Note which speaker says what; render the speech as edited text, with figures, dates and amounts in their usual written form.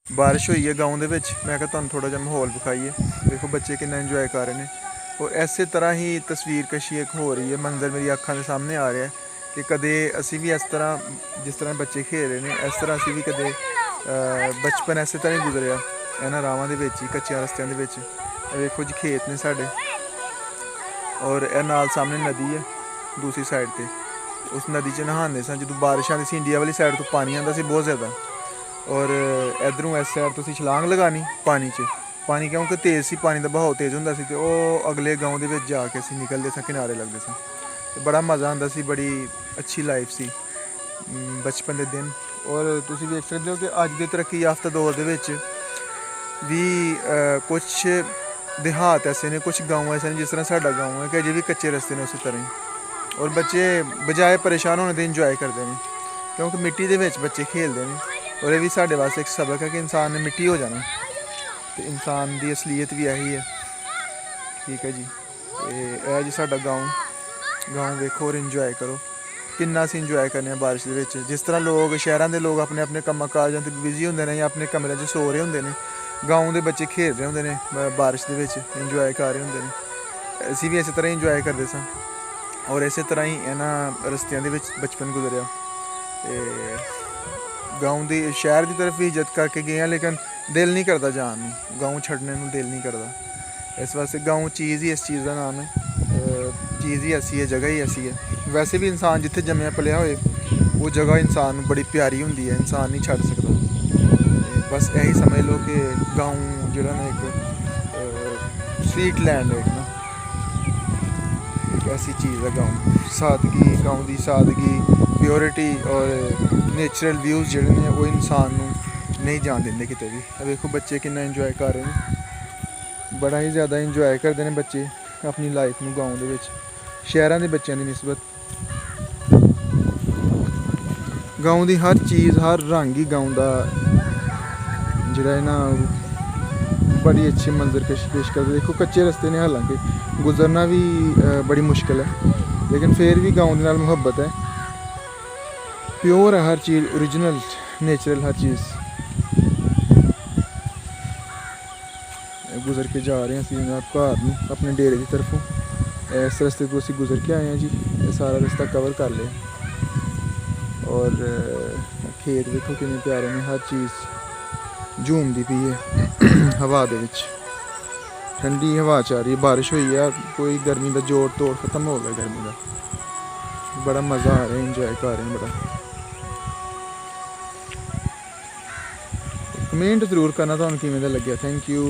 Speaker 1: बारिश हुई है गाँव ਦੇ ਵਿੱਚ मैं कहा ਤੁਹਾਨੂੰ थोड़ा ਜਿਹਾ माहौल ਵਿਖਾਈਏ। देखो बच्चे कितना इंजॉय कर रहे हैं और इस तरह ही तस्वीर कशी एक हो रही है। मंजर मेरी अखां ਦੇ सामने आ रहा है कि कदे असी भी इस तरह जिस तरह बच्चे खेल रहे हैं इस तरह असी भी कदे बचपन इस तरह ही गुजरिया इन्हां रावां दे विच ही कच्चियां रस्तियां दे विच। देखो जी खेत ने साडे और ए नाल सामने नदी है दूसरी साइड ते उस नदी च नहाने सा जो बारिश आती सी इंडिया वाली साइड तो पानी आंदा सी बहुत ज़्यादा और इधरों इस साइड तुसीं छलांग लगानी पानी च पानी क्योंकि तेज़ सी पानी का बहाव तेज़ होंदा सी ते ओह अगले गाँव दे विच जाके असीं निकलदे सां किनारे लगदे सां ते बड़ा मज़ा आंदा सी। बड़ी अच्छी लाइफ सी बचपन दे दिन और तुसीं वेख सकदे हो कि अज दे तरक्की याफ्ता दौर दे विच भी कुछ देहात ऐसे ने कुछ गाँव ऐसे ने जिस तरह साडा गाँव है कि अजे भी कच्चे रस्ते ने उस तरह ही और बच्चे बजाए परेशान होने ते इंजॉय करते हैं क्योंकि मिट्टी दे विच बच्चे खेलते हैं और ये भी साढ़े वास्ते एक सबक है कि इंसान ने मिट्टी हो जाना तो इंसान की असलीयत भी यही है। ठीक है जी यह जी साडा गाँव वेखो और इंजॉय करो किन्ना असीं इंजॉय करने बारिश दे विच। जिस तरह लोग शहरों के लोग अपने अपने कम्मां काजां ते बिजी होंदे ने या अपने कमरे च सो रहे होंदे ने गाँव के बच्चे खेल रहे होंदे ने बारिश दे विच इंजॉय कर रहे होंदे ने। असीं भी इस तरह इंजॉय करदे सां और इस तरह ही इन्हां रस्तियां दे विच बचपन गुजरिया। गाँव की शहर की तरफ भी इज्जत करके गए हैं लेकिन दिल नहीं करता जान नूं गाँव छड्डने नूं दिल नहीं करता। इस वास्ते गाँव चीज़ ही इस चीज़ का नाम है चीज़ ही ऐसी है जगह ही ऐसी है। वैसे भी इंसान जिथे जम्मिया पलिया होए वो जगह इंसान बड़ी प्यारी होंदी है इंसान नहीं छड्ड सकता। बस यही समझ लो कि गाँव जिहड़ा ना एक स्वीट लैंड है एक ना एक ऐसी चीज़ है गाँव सादगी गाँव की सादगी प्योरिटी और नेचुरल व्यूज़ जिहड़े ने वो इंसान नूं नहीं जान देंगे किते भी। देखो बच्चे कितना इंजॉय कर रहे हैं बड़ा ही ज़्यादा इंजॉय करते हैं बच्चे अपनी लाइफ में गाँव दे विच शहरों के बच्चों की निस्बत। गाँव की हर चीज़ हर रंग ही गाँव का जिहड़ा ना बड़ी अच्छी मंजर पेश करते। देखो कच्चे रस्ते ने हालांकि गुजरना भी बड़ी मुश्किल है लेकिन फिर भी गाँव के नाल मुहब्बत है प्योर है हर चीज़ ओरिजिनल नेचुरल हर चीज़। गुजर के जा रहे हैं असीं घर नूं अपने डेरे की तरफों इस रस्ते तो असीं गुजर के आए हैं जी ये सारा रास्ता कवर कर लिया और खेत देखो कितने प्यारे ने हर चीज़ झूमदी पई है हवा दे विच ठंडी हवा च आ रही है बारिश हुई है कोई गर्मी का जोर तोड़ खत्म हो गया गर्मी का बड़ा मज़ा आ रहा है इंजॉय कर रहे हैं बड़ा। कमेंट जरूर करना तुहानूं किवें दा लग्गिया थैंक यू।